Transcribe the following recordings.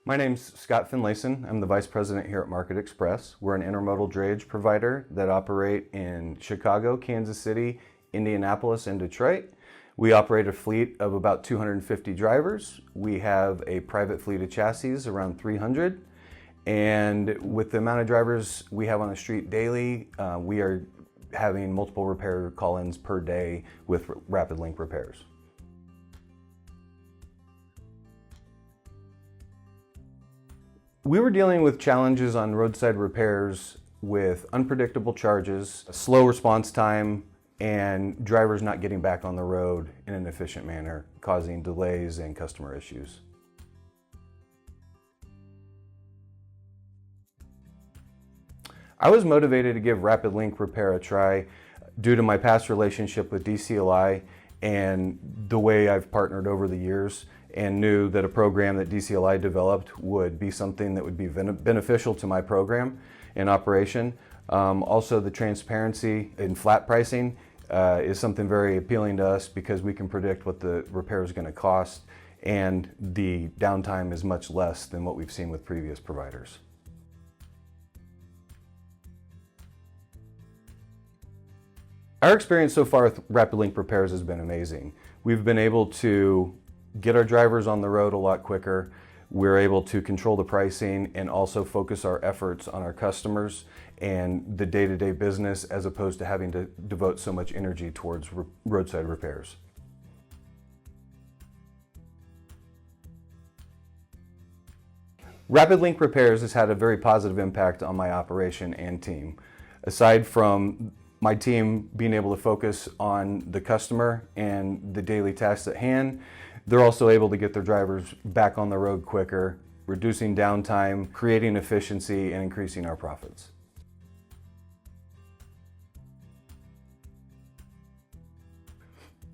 My name's Scott Finlayson. I'm the Vice President here at Market Express. We're an intermodal drayage provider that operate in Chicago, Kansas City, Indianapolis, and Detroit. We operate a fleet of about 250 drivers. We have a private fleet of chassis, around 300. And with the amount of drivers we have on the street daily, we are having multiple repair call-ins per day with RapidLink Repairs. We were dealing with challenges on roadside repairs with unpredictable charges, slow response time, and drivers not getting back on the road in an efficient manner, causing delays and customer issues. I was motivated to give RapidLink Repair a try due to my past relationship with DCLI and the way I've partnered over the years, and knew that a program that DCLI developed would be something that would be beneficial to my program and operation. Also, the transparency in flat pricing is something very appealing to us because we can predict what the repair is going to cost, and the downtime is much less than what we've seen with previous providers. Our experience so far with RapidLink Repairs has been amazing. We've been able to get our drivers on the road a lot quicker. We're able to control the pricing and also focus our efforts on our customers and the day-to-day business, as opposed to having to devote so much energy towards roadside repairs. RapidLink Repairs has had a very positive impact on my operation and team. Aside from my team being able to focus on the customer and the daily tasks at hand, they're also able to get their drivers back on the road quicker, reducing downtime, creating efficiency, and increasing our profits.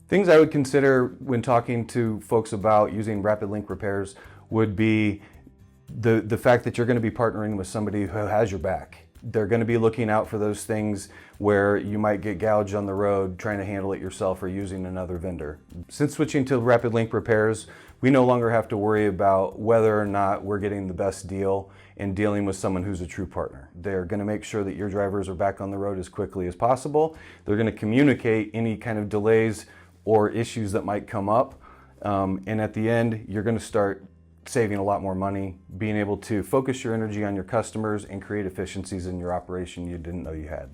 Things I would consider when talking to folks about using RapidLink Repairs would be the fact that you're going to be partnering with somebody who has your back. They're going to be looking out for those things where you might get gouged on the road trying to handle it yourself or using another vendor. Since switching to RapidLink Repairs, we no longer have to worry about whether or not we're getting the best deal and dealing with someone who's a true partner. They're going to make sure that your drivers are back on the road as quickly as possible. They're going to communicate any kind of delays or issues that might come up. And at the end, you're going to start saving a lot more money, being able to focus your energy on your customers and create efficiencies in your operation you didn't know you had.